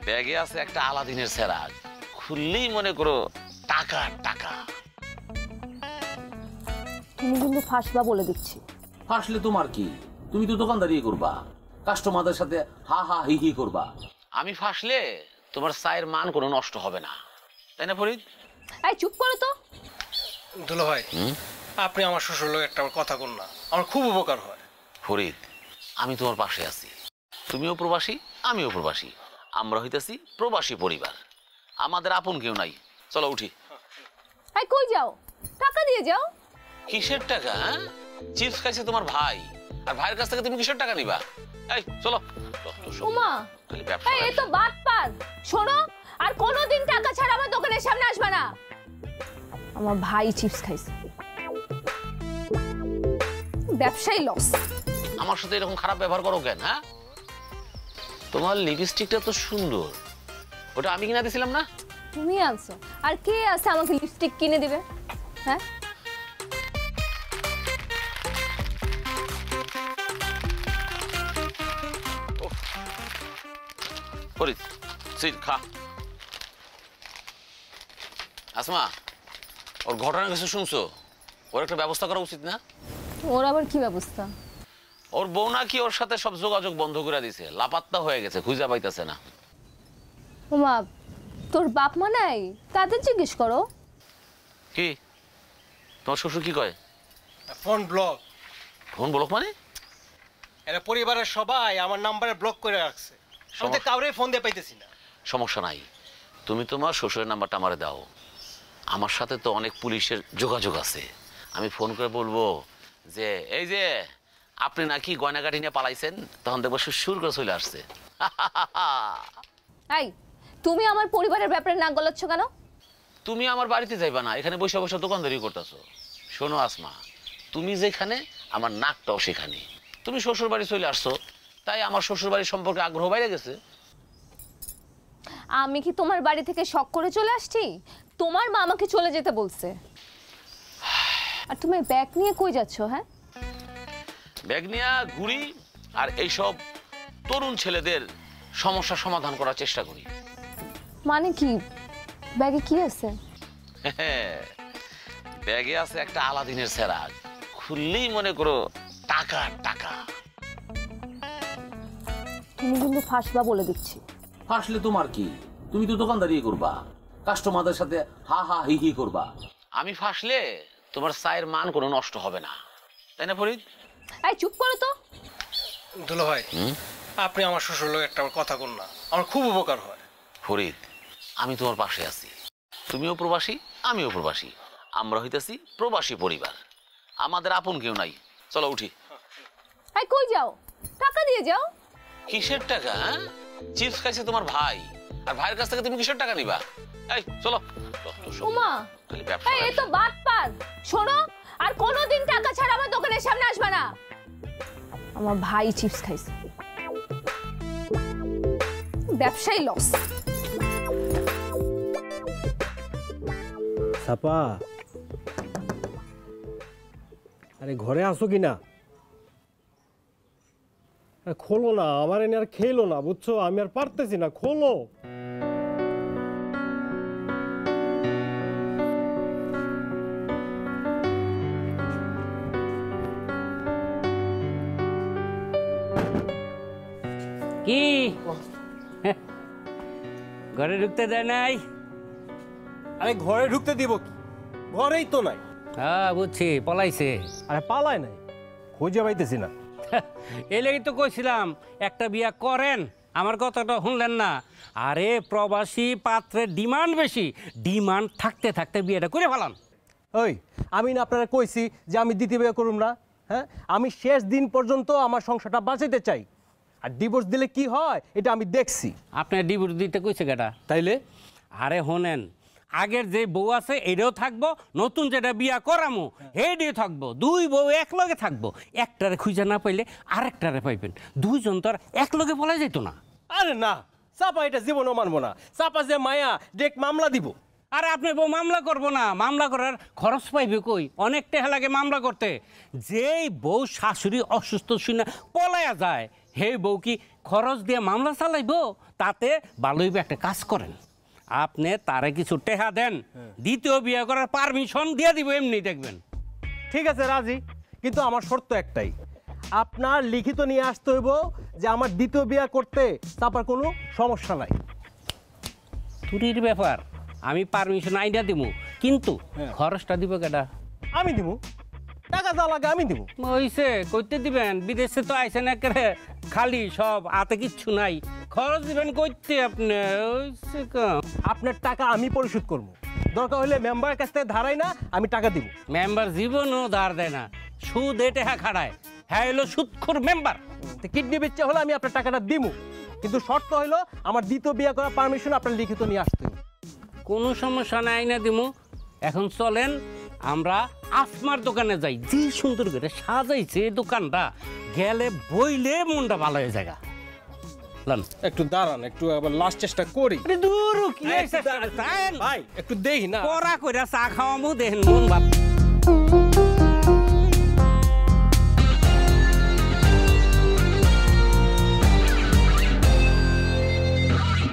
ব্যাগে আছে একটা আলাদিনের সেরাজ, খুললেই মনে করো টাকা টাকা। তুমি কিন্তু ফাঁসবা বলে দিচ্ছি। ফাঁসলে তোমার কি? তুমি তো দোকানদারি করবা, কাস্টমারদের সাথে হা হা হি হি করবা। আমি ফাঁসলে তোমার চায়ের মান কোনো নষ্ট হবে না, তাই না ফরিদ? এই চুপ করো তো। দুলা ভাই, আপনি আমার শ্বশুর লোক একটা কথা বল না, আমার খুব উপকার হয়। ফরিদ, আমি তোমার পাশে আছি। তুমিও প্রবাসী, আমিও প্রবাসী, আমরা হইতেছি প্রবাসী পরিবার। আমাদের আপন কেউ নাই। চলো উঠি। এই কই যাও? টাকা দিয়ে যাও। কিসের টাকা? চিপস খাইছে তোমার ভাই, আর ভাইয়ের কাছ থেকে তুমি কিসের টাকা নিবা? এই চলো। উমা, এই এ তো বাটপার। শোনো, আর কোনোদিন টাকা ছাড়া আমার দোকানের সামনে আসবে না। আমার ভাই চিপস খাইছে, ব্যবসায়ী লস। আমার সাথে এরকম খারাপ ব্যবহার করো কেন? হ্যাঁ, তোমার লিপস্টিকটা তো সুন্দর, ওটা আমি কিনা দিছিলাম না? তুমি আনছো, আর কে আছে আমাকে লিপস্টিক কিনে দিবে? হ্যাঁ, ফরিদ সিট খা। আসমা, ওর ঘটনা কিছু শুনছো? ওর একটা ব্যবস্থা করা উচিত না? ওর আবার কি ব্যবস্থা? ওর বউ নাকি ওর সাথে সব যোগাযোগ বন্ধ করে দিছে, লাপাত্তা হয়ে গেছে, খুঁজে পাইতেছে না। উমা, তোর বাপ মা নাই, তাদের জিজ্ঞেস করো। কি তোমার শ্বশুর কি কয়? Phone block. ফোন ব্লক মানে? এরা পরিবারের সবাই আমার নাম্বারে ব্লক করে রাখছে, আমি তো কাউরে ফোন দিয়ে পাইতেছি না। সমস্যা নাই, তুমি তোমার শ্বশুরের নাম্বারটা আমারে দাও। আমার সাথে তো অনেক পুলিশের যোগাযোগ আছে, আমি ফোন করে বলবো যে এই যে আপনি নাকি গয়নাগাটি নিয়ে পালাইছেন, তখন দেখবো সুর করে চলে আসছে। এই, তুমি আমার পরিবারের ব্যাপারে নাক গলাচ্ছ কেন? তুমি আমার বাড়িতে যাইবা না, এখানে বসে বসে দোকানদারি করতেছো। শোনো আসমা, তুমি যেখানে আমার নাকটাও সেখানে। তুমি শ্বশুর বাড়ি চলে আসছো, তাই আমার শ্বশুর বাড়ির সম্পর্কে আগ্রহ বাইরে গেছে। আমি কি তোমার বাড়ি থেকে শখ করে চলে আসছি? তোমার মা আমাকে চলে যেতে বলছে। আর তুমি ব্যাগ নিয়ে কই যাচ্ছ? হ্যাঁ, ব্যাগ নিয়ে ঘুরি আর এইসব তরুণ ছেলেদের সমস্যা সমাধান করার চেষ্টা করি। মানে কি? ব্যাগে কি আছে? ব্যাগে আছে একটা আলাদিনের সেরাজ, খুললেই মনে করো টাকা টাকা। তুমি কিন্তু ফাঁসবা বলে দিচ্ছি। ফাঁসলে তোমার কি? তুমি তো দোকানদারি করবা, কাস্টমারদের সাথে হা হা হি হি করবা। আমি ফাঁসলে তোমার চায়ের মান কোনো নষ্ট হবে না, তাই না ফরিদ? এই চুপ করো তো। দুলা ভাই, আপনি আমার শ্বশুর লোক একটা কথা বল না, আমার খুব উপকার হয়। ফরিদ, আমি তোমার পাশে আছি। তুমিও প্রবাসী, আমিও প্রবাসী, আমরা হইতেছি প্রবাসী পরিবার। আমাদের আপন কেউ নাই। চলো উঠি। এই কই যাও? টাকা দিয়ে যাও। কিসের টাকা? চিপস খাইছে তোমার ভাই, আর ভাইয়ের কাছ থেকে তুমি কিসের টাকা নিবা? এই চলো। উমা, এই এ তো বাটপার। শোনো, আর কোনোদিন টাকা ছাড়া আমার দোকানের সামনে আসবে না। আমার ভাই চিপস খাইছে, ব্যবসায়ী লস। সাপা, আরে ঘরে আসো কিনা? খোলো না, আমার এনে আর খেলো না, বুঝছো? আমি আর পারতেছি না, খোলো। কি ঘরে ঢুকতে দেয় নাই? আরে ঘরে ঢুকতে দিব কি? ঘরেই তো নাই। হ্যাঁ বুঝছি, পলাইছে। আরে পালায় নাই, খুঁজে পাইতেছি না। এই লেগে তো কইছিলাম একটা বিয়া করেন, আমার কথাটা শুনলেন না। আরে প্রবাসী পাত্রের ডিমান্ড বেশি, ডিমান্ড থাকতে থাকতে বিয়েটা করে ফেলান। ওই, আমি না আপনারা কইছি যে আমি দ্বিতীয় বিয়ে করুম না? হ্যাঁ, আমি শেষ দিন পর্যন্ত আমার সংসারটা বাঁচাইতে চাই, আর ডিভোর্স দিলে কি হয় এটা আমি দেখছি। আপনার ডিভোর্স দিতে কইছে কেটা? তাইলে আরে হোনেন, আগের যে বউ আছে এটাও থাকবো, নতুন যেটা বিয়া করামো হেডিও থাকবো, দুই বউ এক লগে থাকবো। একটারে খুঁজে না পাইলে আরেকটারে পাইবেন, দুইজন তো আর এক লগে বলা যেত না। আরে না, চাপা এটা জীবনও মানবো না। চাপা যে মায়া ডেক মামলা দিব। আরে আপনি বউ মামলা করবো না, মামলা করার খরচ পাইবে কই? অনেক টাকা লাগে মামলা করতে। যেই বউ শাশুড়ি অসুস্থ শুনে পলায়া যায়, হে বউ কি খরচ দিয়ে মামলা চালাইবো তাতে ভালোই একটা কাজ করেন, আপনি তারে কিছু টেহা দেন, দ্বিতীয় বিয়ে করার পারমিশন দিয়ে দিব, এমনি দেখবেন। ঠিক আছে রাজি, কিন্তু আমার শর্ত একটাই, আপনার লিখিত নিয়ে আসতে হইব যে আমার দ্বিতীয় বিয়ে করতে তারপর কোনো সমস্যা নাই। চুরির ব্যাপার, আমি পারমিশন আইডিয়া দিব, কিন্তু খরচটা দিব কেটা? আমি দিব, টাকা যা লাগে আমি দিব। হইছে, কইতে দিবেন? বিদেশে তো আইছেন একেবারে খালি, সব হাতে কিচ্ছু নাই, খরচ দিবেন কইতে আপনি? হইছে কাম। আপনার টাকা আমি পরিশোধ করব, দরকার হলে মেম্বারের কাছ থেকে ধারাই না, আমি টাকা দিব। মেম্বার জীবনও ধার দেয় না, সুদ এটে খাড়ায়, হ্যাঁ হলো সুদখোর মেম্বার। কিডনি বেচা হলে আমি আপনার টাকাটা দিব, কিন্তু শর্ত হলো আমার দ্বিতীয় বিয়ে করার পারমিশন আপনার লিখিত নিয়ে আসতে হবে। কোনো সমস্যা নাই না দিমু। এখন চলেন আমরা আসমার দোকানে যাই, যে সুন্দর করে সাজাইছে এই দোকানটা, গেলে বইলে মনটা ভালো হয়ে যায়। লন একটু দাঁড়ান, একটু আবার লাস্ট চেষ্টা করি। আরে দূর কি এই, একটু দাঁড়ান। ভাই একটু দেই না। করা কইরা চা খাওয়ামু, দেখেন মন ভাব।